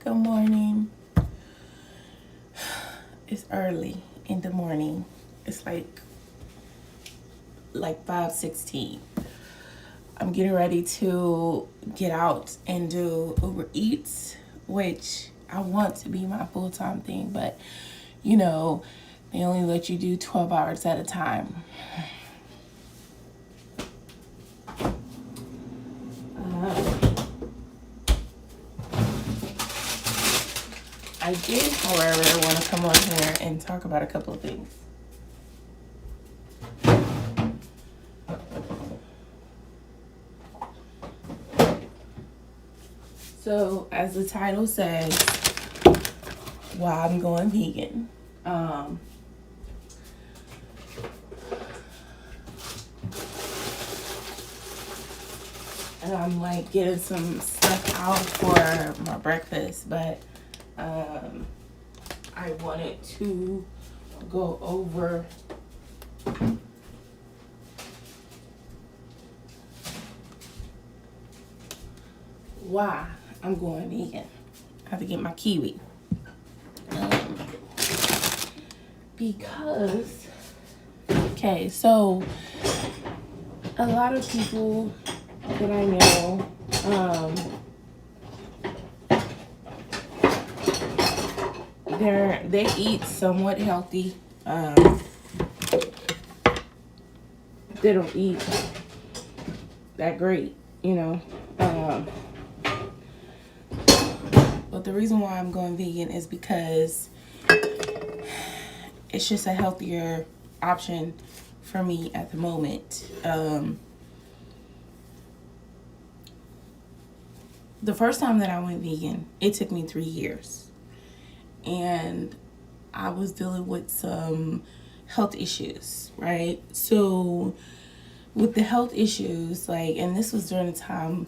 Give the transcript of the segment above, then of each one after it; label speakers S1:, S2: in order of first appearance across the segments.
S1: Good morning. It's early in the morning. It's like 5:16. I'm getting ready to get out and do Uber Eats, which I want to be my full-time thing, but they only let you do 12 hours at a time. I did, however, want to come on here and talk about a couple of things. So, as the title says, why I'm going vegan. And I'm like getting some stuff out for my breakfast, but I wanted to go over why I'm going vegan. I have to get my kiwi. Because, okay, so a lot of people that I know, they eat somewhat healthy. They don't eat that great, But the reason why I'm going vegan is because it's just a healthier option for me at the moment. The first time that I went vegan, it took me 3 years. And I was dealing with some health issues, right? So with the health issues, and this was during the time,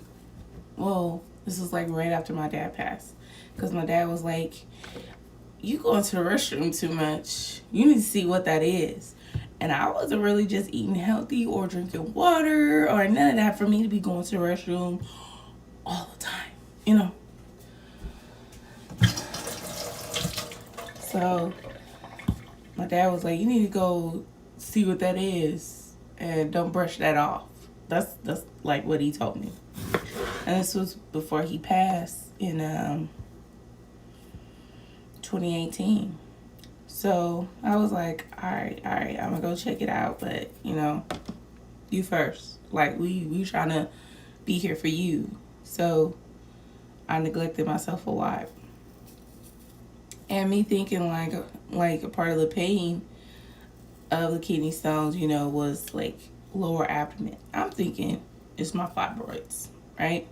S1: this was right after my dad passed. Because my dad was like, you go into the restroom too much. You need to see what that is. And I wasn't really just eating healthy or drinking water or none of that for me to be going to the restroom all the time, So my dad was like, you need to go see what that is and don't brush that off. That's like what he told me. And this was before he passed in 2018. So I was like, all right, I'm gonna go check it out, but you first. We trying to be here for you. So I neglected myself a lot. And me thinking like a part of the pain of the kidney stones, was lower abdomen. I'm thinking it's my fibroids, right?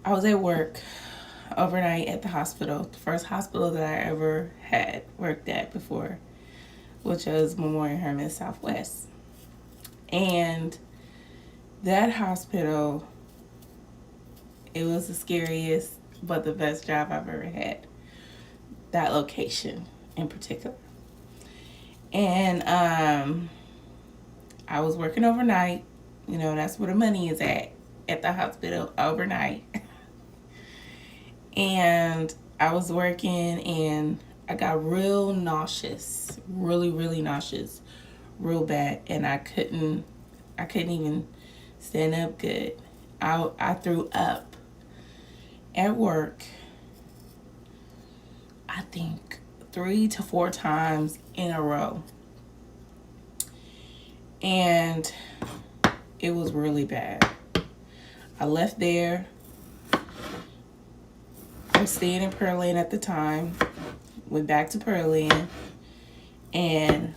S1: I was at work overnight at the hospital, the first hospital that I ever had worked at before, which was Memorial Hermann Southwest. And that hospital, it was the scariest but the best job I've ever had. That location in particular. And I was working overnight. That's where the money is at the hospital overnight. And I was working and I got real nauseous, really, really nauseous, real bad. And I couldn't even stand up good. I threw up at work, I think 3 to 4 times in a row. And it was really bad. I left there. I was staying in Pearland at the time. Went back to Pearland and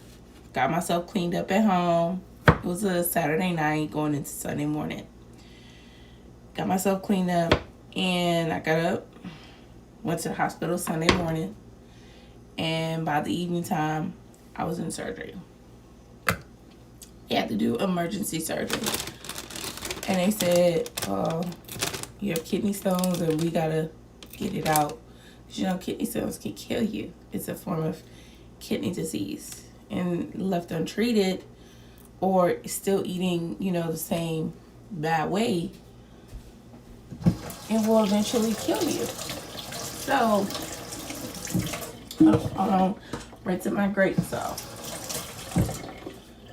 S1: got myself cleaned up at home. It was a Saturday night going into Sunday morning. Got myself cleaned up and I got up, went to the hospital Sunday morning, and by the evening time, I was in surgery. They had to do emergency surgery. And they said, you have kidney stones and we gotta get it out. Because kidney stones can kill you. It's a form of kidney disease. And left untreated or still eating, the same bad way, it will eventually kill you. So, hold on, rinsing my grapes off.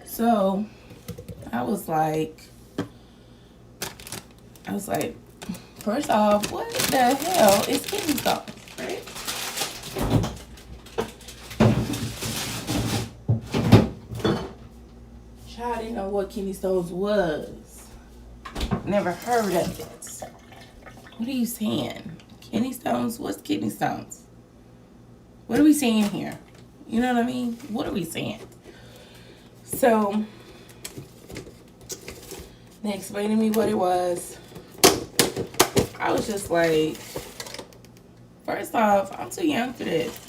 S1: So, I was like, first off, what the hell is kidney stones, right? Child didn't know what kidney stones was. Never heard of it. What are you saying? Kidney stones? What's kidney stones? What are we saying here? You know what I mean? What are we saying? So, they explained to me what it was. I was just like, first off, I'm too young for this.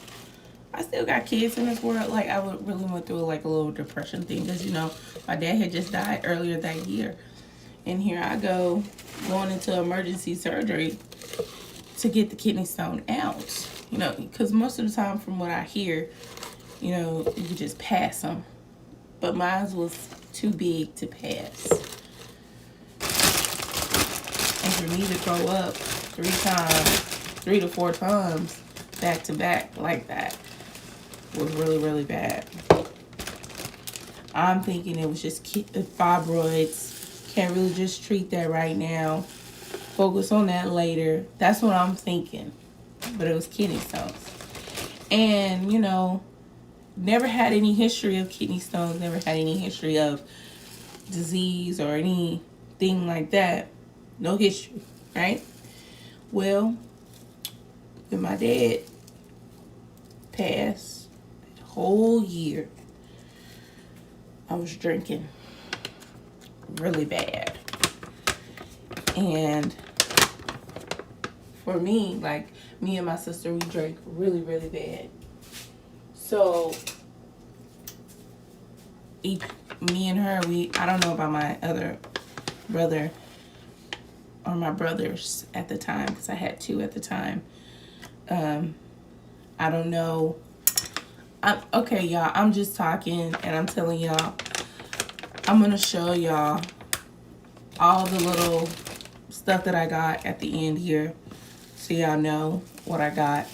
S1: I still got kids in this world. Like, I really went through like a little depression thing because, you know, my dad had just died earlier that year. And here I go, going into emergency surgery to get the kidney stone out. You know, because most of the time from what I hear, you know, you could just pass them. But mine was too big to pass. And for me to throw up 3 to 4 times back to back like that was really, really bad. I'm thinking it was just fibroids. Can't really just treat that right now. Focus on that later. That's what I'm thinking. But it was kidney stones. And, you know, never had any history of kidney stones. Never had any history of disease or anything like that. No history, right? Well, when my dad passed, the whole year, I was drinking really bad. And for me, like, me and my sister, we drank really, really bad. So, me and her, I don't know about my other brother or my brothers at the time, because I had 2 at the time. I don't know. Okay, y'all, I'm just talking and I'm telling y'all, I'm going to show y'all all the little stuff that I got at the end here, so y'all know what I got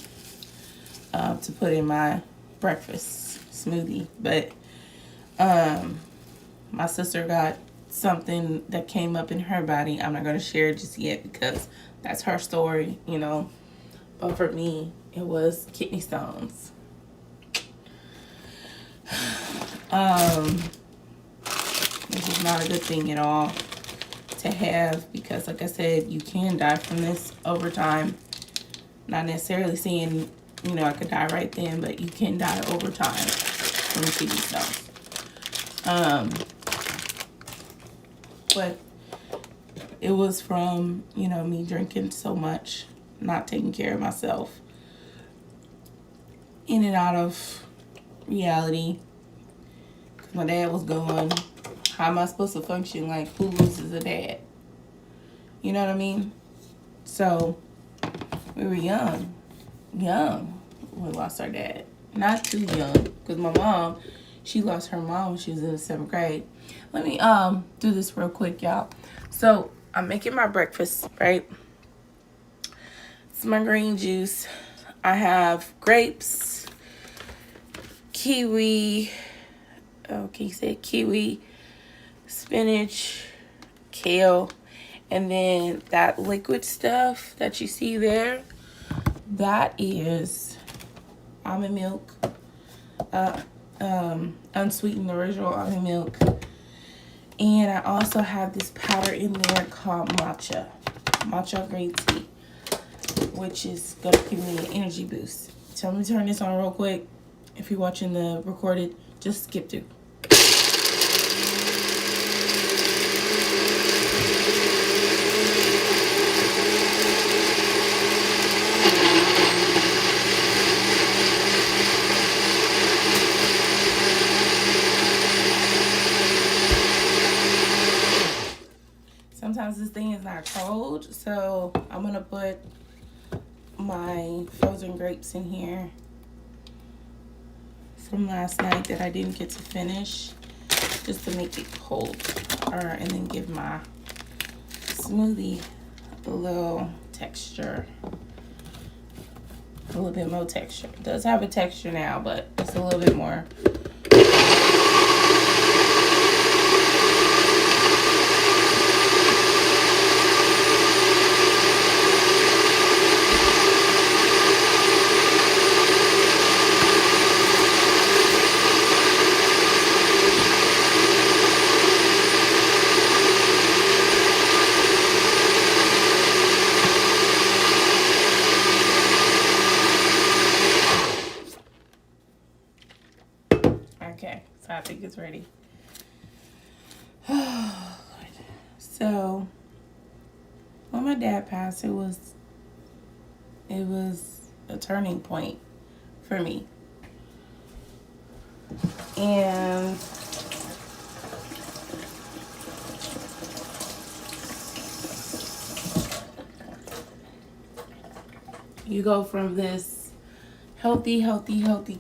S1: to put in my breakfast smoothie. But my sister got something that came up in her body. I'm not going to share it just yet because that's her story, you know. But for me, it was kidney stones. Which is not a good thing at all to have, because like I said, you can die from this over time. Not necessarily saying, you know, I could die right then, but you can die over time from kidney stones. But it was from, you know, me drinking so much, not taking care of myself, in and out of reality. Because my dad was gone. How am I supposed to function? Like, who loses a dad? You know what I mean? So, we were young. Young. We lost our dad. Not too young. Because my mom, she lost her mom when she was in the 7th grade. Let me do this real quick, y'all. So, I'm making my breakfast, right? It's my green juice. I have grapes, kiwi, kiwi, spinach, kale, and then that liquid stuff that you see there, that is almond milk, unsweetened original almond milk. And I also have this powder in there called matcha green tea, which is gonna give me an energy boost. So let me turn this on real quick. If you're watching the recorded, just skip through. Sometimes this thing is not cold, so I'm gonna put my frozen grapes in here from last night that I didn't get to finish, just to make it cold, and then give my smoothie a little texture. a little bit more texture. It does have a texture now, but it's a little bit more. Okay, so I think it's ready. Oh, Lord. So when my dad passed, it was a turning point for me. And you go from this healthy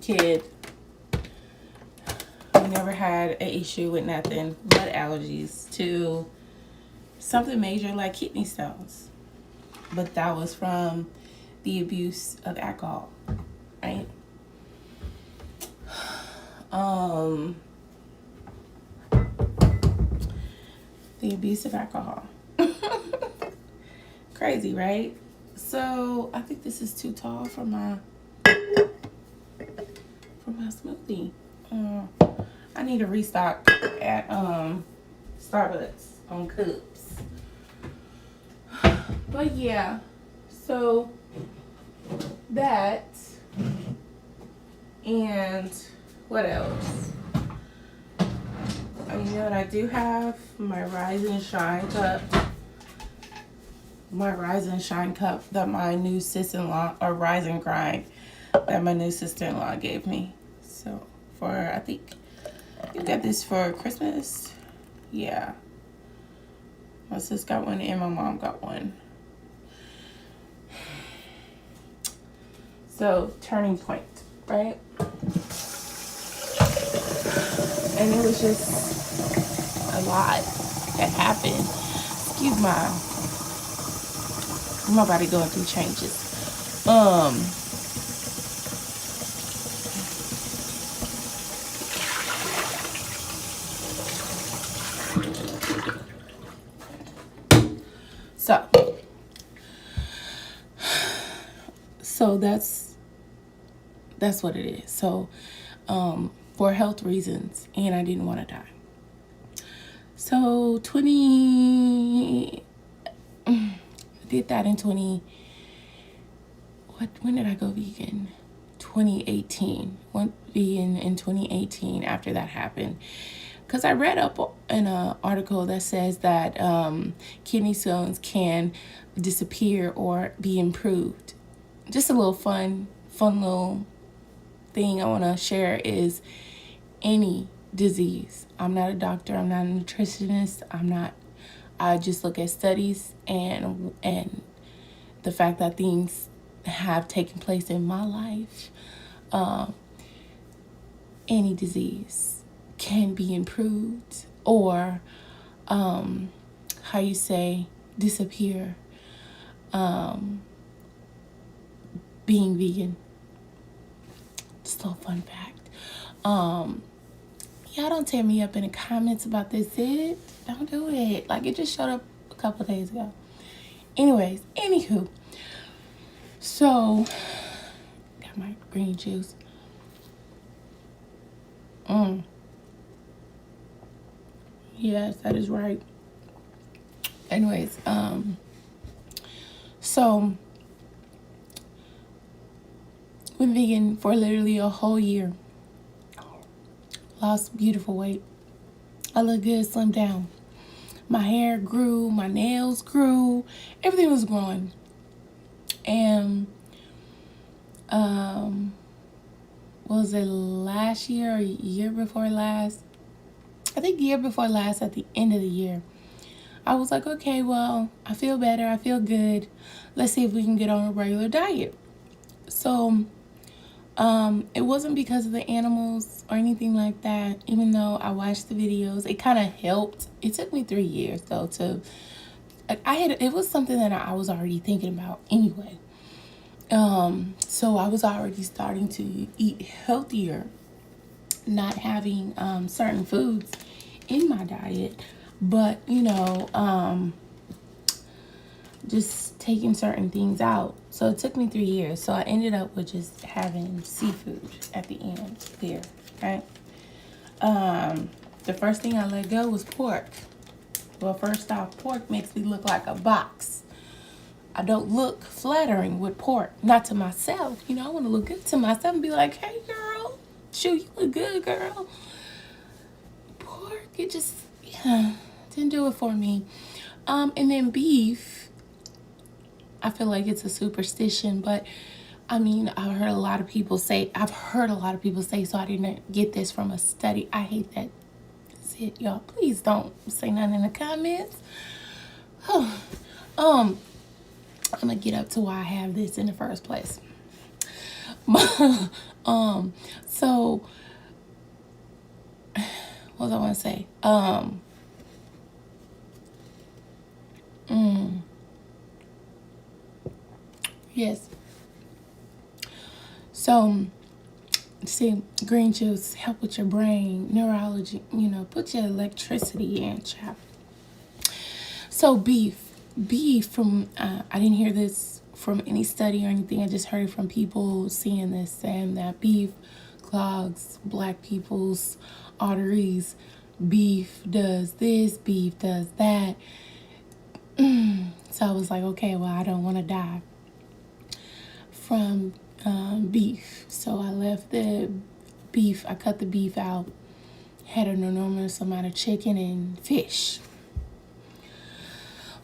S1: kid who never had an issue with nothing but allergies to something major like kidney stones. But that was from the abuse of alcohol, right? The abuse of alcohol. Crazy, right? So I think this is too tall for my smoothie. I need to restock at Starbucks on cups. But yeah, so that, and what else? You know what I do have? My Rise and Shine cup. My Rise and Shine cup that my new sister-in-law, or Rise and Grind, that my new sister-in-law gave me. So for, I think you got this for Christmas. Yeah. My sis got one and my mom got one. So, turning point, right? And it was just a lot that happened. Excuse my body going through changes. So that's what it is. So, for health reasons, and I didn't want to die. So did that in when did I go vegan? 2018. Went vegan in 2018 after that happened. Because I read up in an article that says that kidney stones can disappear or be improved. Just a little fun little thing I want to share is any disease. I'm not a doctor. I'm not a nutritionist. I just look at studies and the fact that things have taken place in my life. Any disease can be improved or, disappear. Being vegan. Just a little fun fact. Y'all don't tear me up in the comments about this. Don't do it. Like, it just showed up a couple of days ago. Anyways, anywho. So, got my green juice. Yes, that is right. Anyways, so went vegan for literally a whole year. Lost beautiful weight. I look good, slimmed down. My hair grew, my nails grew, everything was growing. And was it last year or year before last? I think year before last, at the end of the year, I was like, okay, well, I feel better, I feel good. Let's see if we can get on a regular diet. So it wasn't because of the animals or anything like that. Even though I watched the videos, it kind of helped. It took me 3 years though it was something that I was already thinking about anyway. So I was already starting to eat healthier, not having certain foods in my diet, but just taking certain things out. So it took me 3 years. So I ended up with just having seafood at the end there, right? The first thing I let go was pork. Well, first off, pork makes me look like a box. I don't look flattering with pork, not to myself. I want to look good to myself and be like, hey, girl, shoot, you look good, girl. Pork, it just, didn't do it for me. And then beef, I feel like it's a superstition, but I've heard a lot of people say, so I didn't get this from a study. I hate that. That's it, y'all. Please don't say nothing in the comments. I'm gonna get up to why I have this in the first place. So what was I want to say? Yes. So, see, green juice help with your brain, neurology, put your electricity in, child. So beef from, I didn't hear this from any study or anything. I just heard it from people seeing this, saying that beef clogs black people's arteries. Beef does this, beef does that. So I was like, okay, well, I don't want to die from beef. So I left the beef, I cut the beef out, had an enormous amount of chicken and fish.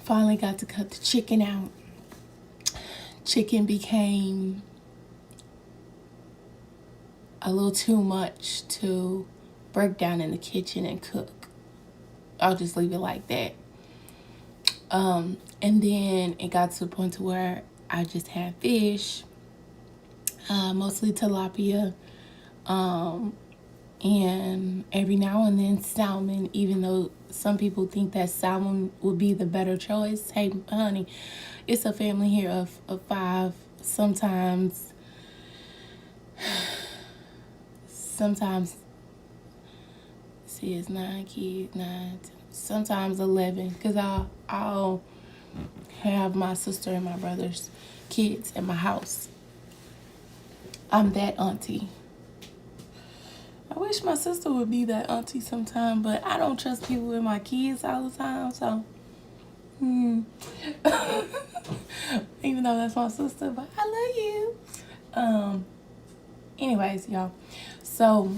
S1: Finally got to cut the chicken out. Chicken became a little too much to break down in the kitchen and cook. I'll just leave it like that. And then it got to the point to where I just had fish, mostly tilapia, and every now and then salmon, even though some people think that salmon would be the better choice. Hey, honey, it's a family here of 5. Sometimes, see, it's 9 kids, 9, sometimes 11, because I'll have my sister and my brother's kids at my house. I'm that auntie. I wish my sister would be that auntie sometime, but I don't trust people with my kids all the time, so. Even though that's my sister, but I love you. Anyways, y'all. So,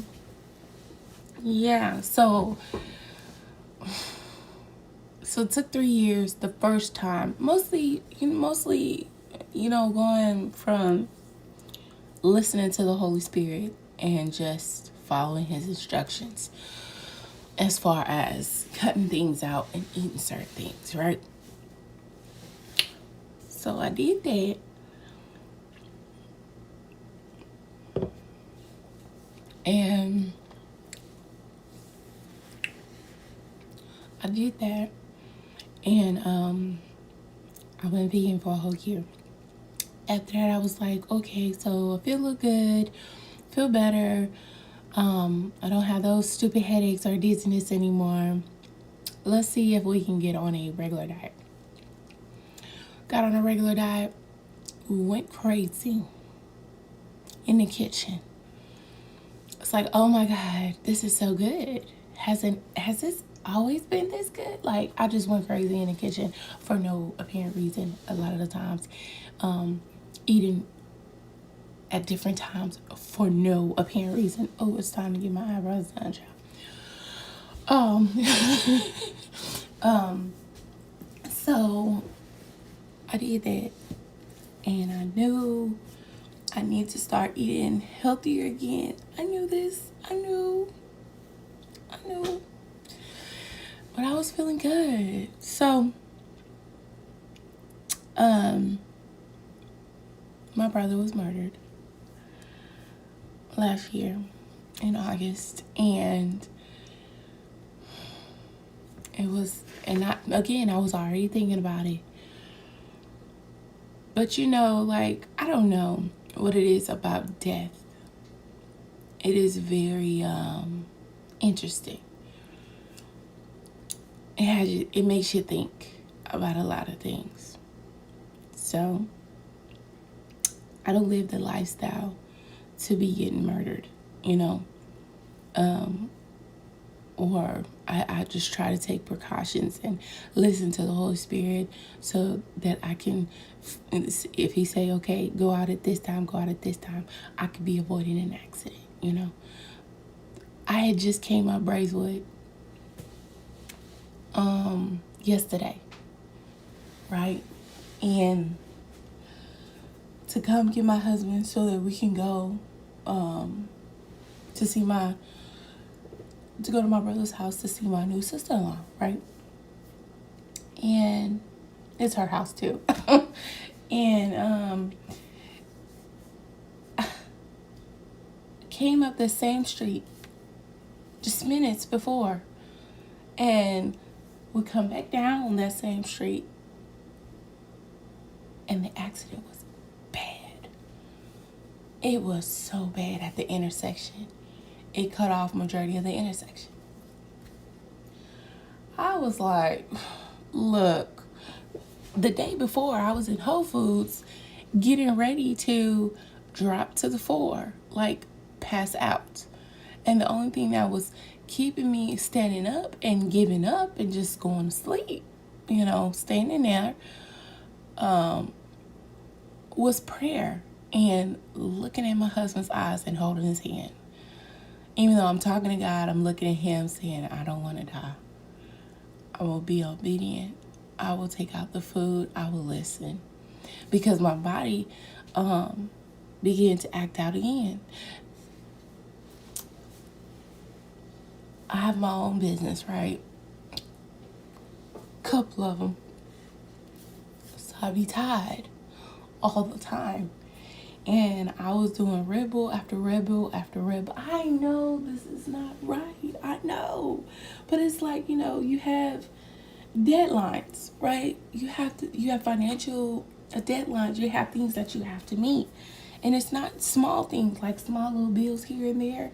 S1: yeah. So it took 3 years the first time. Mostly, going from listening to the Holy Spirit and just following his instructions as far as cutting things out and eating certain things, right? So I did that. And I went vegan for a whole year. After that, I was like, okay, so I feel good, feel better. I don't have those stupid headaches or dizziness anymore. Let's see if we can get on a regular diet. Got on a regular diet, went crazy in the kitchen. It's like, oh my God, this is so good. Has this always been this good? Like, I just went crazy in the kitchen for no apparent reason a lot of the times. Eating at different times for no apparent reason. Oh, it's time to get my eyebrows done, child. So I did that, and I knew I need to start eating healthier again. I knew this. I knew. But I was feeling good. So, my brother was murdered last year in August, and I was already thinking about it. But like, I don't know what it is about death. It is very interesting. It makes you think about a lot of things. So I don't live the lifestyle to be getting murdered, or I just try to take precautions and listen to the Holy Spirit so that I can, if he say, okay, go out at this time, I could be avoiding an accident, I had just came up Braeswood yesterday, right? And to come get my husband so that we can go to go to my brother's house to see my new sister-in-law, right? And it's her house too. And came up the same street just minutes before, and we come back down on that same street, and the accident was bad. It was so bad at the intersection. It cut off majority of the intersection. I was like, look, the day before I was in Whole Foods getting ready to drop to the floor, like pass out. And the only thing that was keeping me standing up and giving up and just going to sleep, standing there, was prayer and looking at my husband's eyes and holding his hand. Even though I'm talking to God, I'm looking at him saying, I don't want to die. I will be obedient. I will take out the food. I will listen. Because my body began to act out again. I have my own business, right? Couple of them. So I be tired all the time. And I was doing Red Bull after Red Bull after Red Bull. I know this is not right. I know. But it's like, you have deadlines, right? You have financial deadlines. You have things that you have to meet. And it's not small things like small little bills here and there.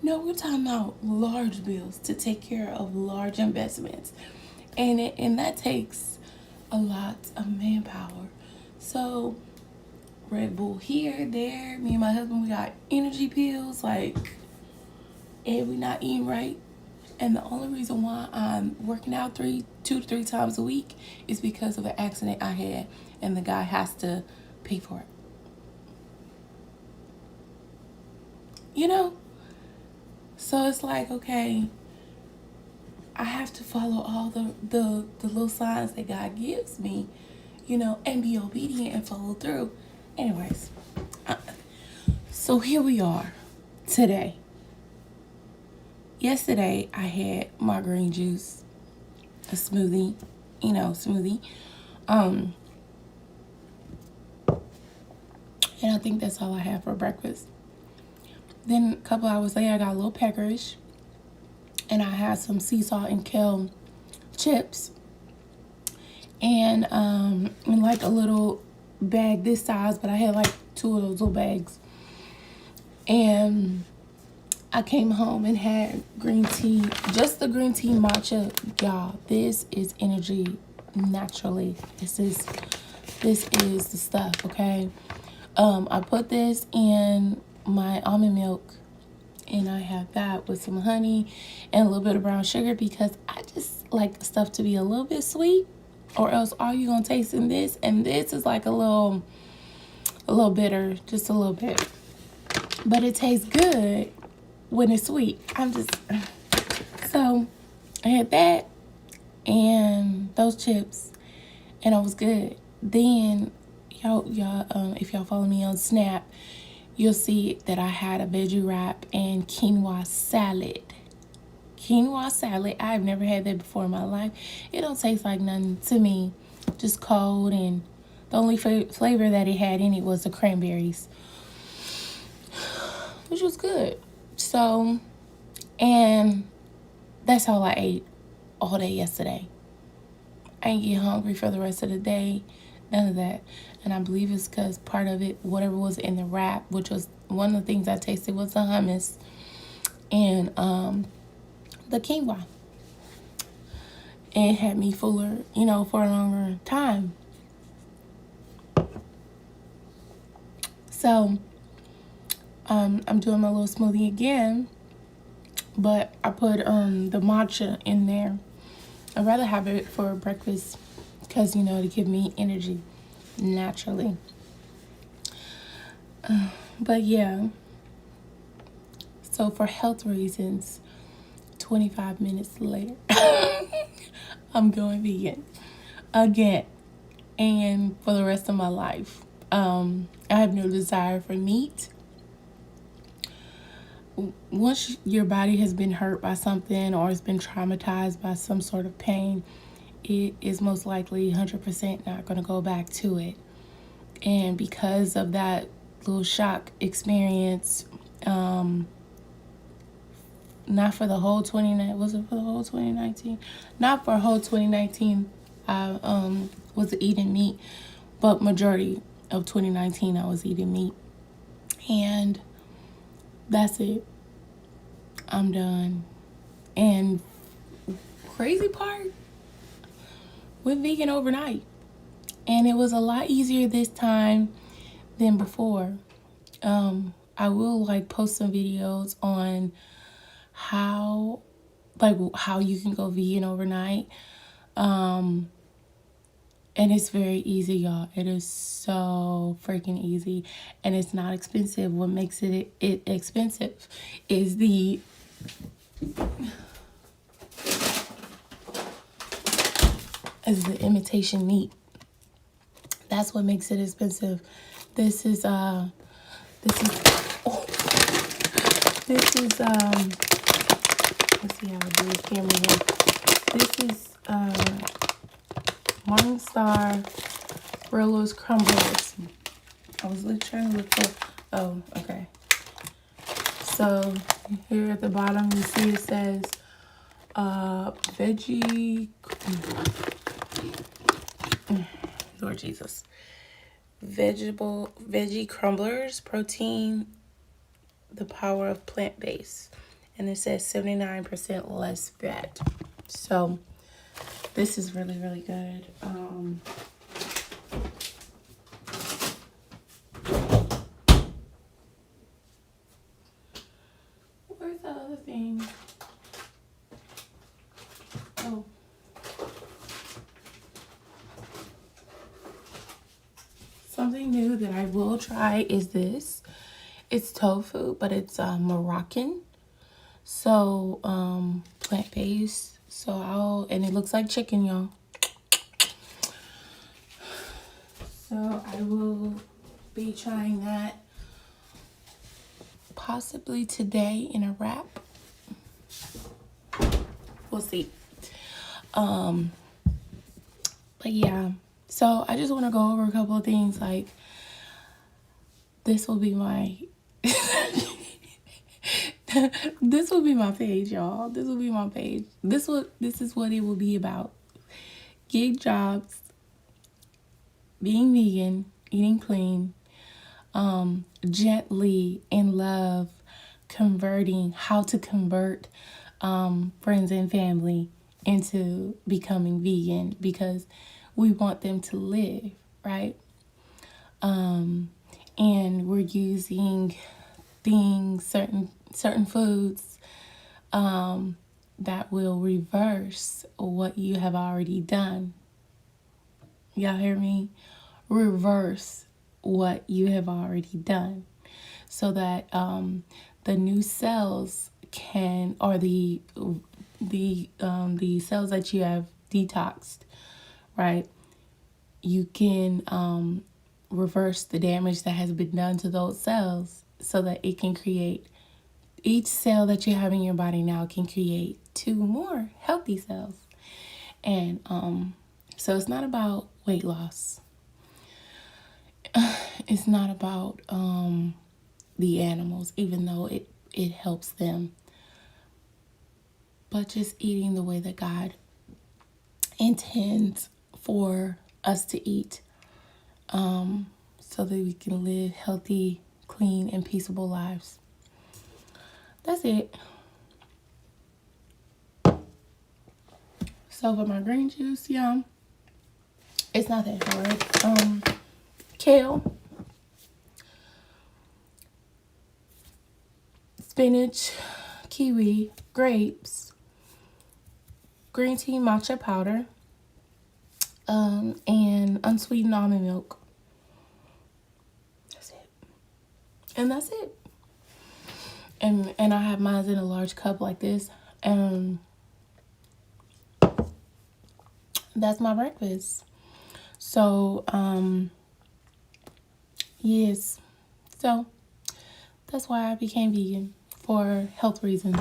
S1: No, we're talking about large bills to take care of large investments. And that takes a lot of manpower. So Red Bull here, there. Me and my husband, we got energy pills, and we not eating right. And the only reason why I'm working out 2 to 3 times a week is because of an accident I had, and the guy has to pay for it. So it's like, okay, I have to follow all the little signs that God gives me, and be obedient and follow through. Anyways, so here we are today. Yesterday, I had my green juice, a smoothie, and I think that's all I had for breakfast. Then a couple hours later, I got a little peckerish, and I had some sea salt and kale chips, and in like a little bag this size, but I had like 2 of those little bags. And I came home and had green tea, just the green tea matcha. Y'all, this is energy naturally. This is the stuff, okay? I put this in my almond milk, and I have that with some honey and a little bit of brown sugar because I just like the stuff to be a little bit sweet, or else all you're gonna taste in this, and this is like a little bitter, just a little bit, but it tastes good when it's sweet. So I had that and those chips, and I was good. Then y'all, if y'all follow me on Snap, you'll see that I had a veggie wrap and quinoa salad. I've never had that before in my life. It don't taste like nothing to me, just cold, and the only flavor that it had in it was the cranberries, which was good. So, and that's all I ate all day yesterday. I ain't get hungry for the rest of the day. none of that. And I believe it's because part of it, whatever was in the wrap, which was one of the things I tasted, was the hummus and the quinoa. It had me fuller, for a longer time. So I'm doing my little smoothie again, but I put the matcha in there. I'd rather have it for breakfast because, to give me energy naturally. But yeah, so for health reasons, 25 minutes later, I'm going vegan again, and for the rest of my life. I have no desire for meat. Once your body has been hurt by something or has been traumatized by some sort of pain, it is most likely 100% not going to go back to it. And because of that little shock experience, not for the whole 2019, was it for the whole 2019? Not for a whole 2019, I was eating meat, but majority of 2019 I was eating meat. And that's it. I'm done. And crazy part, went vegan overnight. And it was a lot easier this time than before. I will post some videos on how you can go vegan overnight. And it's very easy, y'all. It is so freaking easy, and it's not expensive. What makes it expensive is the imitation meat. That's what makes it expensive. This is let's see how I do this camera here. This is Morningstar Rillo's Crumblers. I was trying to look for, oh, okay. So here at the bottom you see it says veggie, Lord Jesus, veggie crumblers, protein, the power of plant-based, and it says 79% less fat. So this is really, really good. Where's the other thing? Oh. Something new that I will try is this. It's tofu, but it's Moroccan. So, plant-based. So and it looks like chicken, y'all. So I will be trying that possibly today in a wrap. We'll see. But yeah. So I just want to go over a couple of things. This will be my this will be my page, y'all. This will be my page. This is what it will be about. Gig jobs, being vegan, eating clean, gently in love, how to convert friends and family into becoming vegan because we want them to live, right? And we're using certain foods that will reverse what you have already done. Y'all hear me? Reverse what you have already done, so that the new cells can, or the cells that you have detoxed, right? You can reverse the damage that has been done to those cells, so that it can create, each cell that you have in your body now can create 2 more healthy cells. And so it's not about weight loss. It's not about the animals, even though it helps them, but just eating the way that God intends for us to eat. so that we can live healthy, clean, and peaceable lives. That's it. So for my green juice, y'all, it's not that hard. Kale, spinach, kiwi, grapes, green tea matcha powder, and unsweetened almond milk. That's it. And that's it. And I have mine in a large cup like this. That's my breakfast. So, yes. So, that's why I became vegan, for health reasons.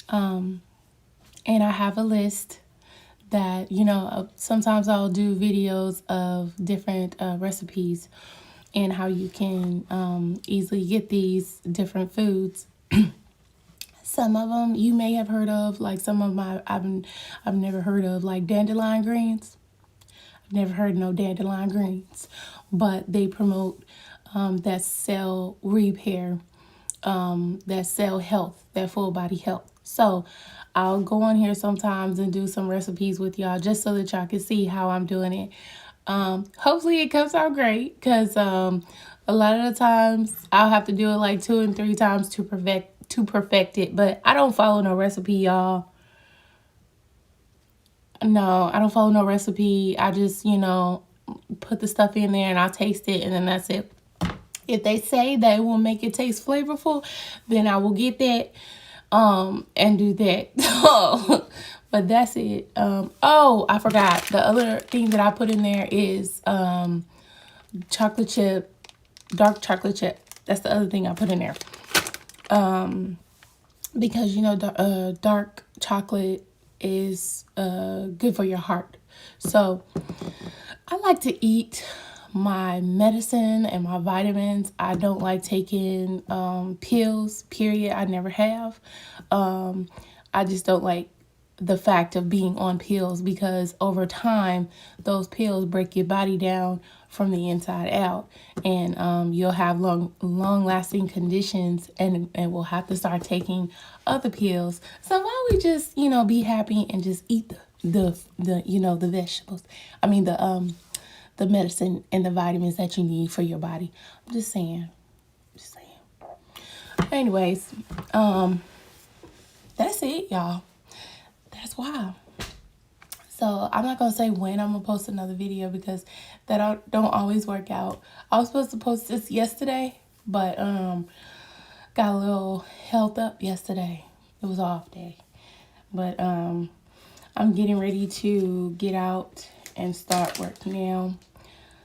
S1: And I have a list that, sometimes I'll do videos of different recipes and how you can easily get these different foods. Some of them you may have heard of, like some of my I've never heard of, like dandelion greens. I've never heard of no dandelion greens, but they promote that cell repair, that cell health, that full body health. So I'll go on here sometimes and do some recipes with y'all just so that y'all can see how I'm doing it. Hopefully it comes out great, because a lot of the times I'll have to do it like 2 and 3 times to perfect it. But I don't follow no recipe, y'all. No, I don't follow no recipe. I just, put the stuff in there and I'll taste it, and then that's it. If they say that it will make it taste flavorful, then I will get that and do that. But that's it. I forgot. The other thing that I put in there is chocolate chip, dark chocolate chip. That's the other thing I put in there. Because dark chocolate is good for your heart. So I like to eat my medicine and my vitamins. I don't like taking pills, period. I never have. I just don't like the fact of being on pills, because over time those pills break your body down from the inside out, and you'll have long lasting conditions, and we'll have to start taking other pills. So why don't we just be happy and just eat the vegetables, the medicine and the vitamins that you need for your body. I'm just saying. Anyways, that's it, y'all. That's why. So I'm not gonna say when I'm gonna post another video, because that don't always work out. I was supposed to post this yesterday, but got a little held up yesterday. It was off day. But I'm getting ready to get out and start work now.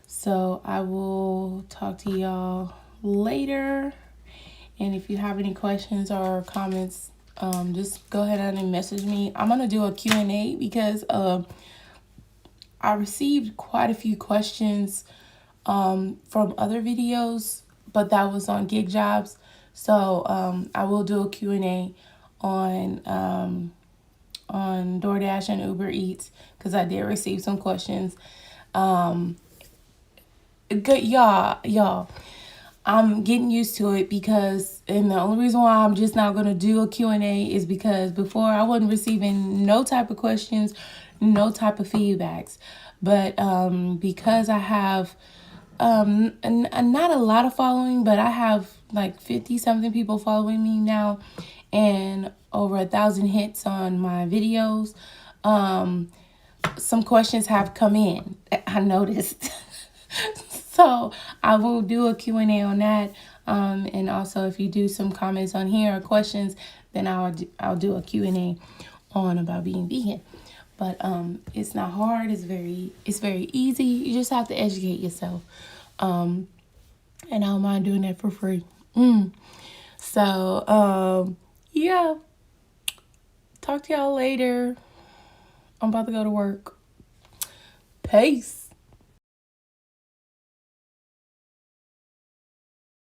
S1: So I will talk to y'all later. And if you have any questions or comments, just go ahead and message me. I'm going to do a Q&A because I received quite a few questions from other videos, but that was on gig jobs. So I will do a Q&A on DoorDash and Uber Eats, because I did receive some questions. Good, y'all. I'm getting used to it, and the only reason why I'm just not going to do a Q&A is because before I wasn't receiving no type of questions, no type of feedbacks. But because I have not a lot of following, but I have like 50-something people following me now, and over 1,000 hits on my videos. Some questions have come in, I noticed. So I will do a Q&A on that. And also, if you do some comments on here or questions, then I'll do a Q&A on about being vegan. But it's not hard. It's very easy. You just have to educate yourself. And I don't mind doing that for free. So yeah. Talk to y'all later. I'm about to go to work. Peace.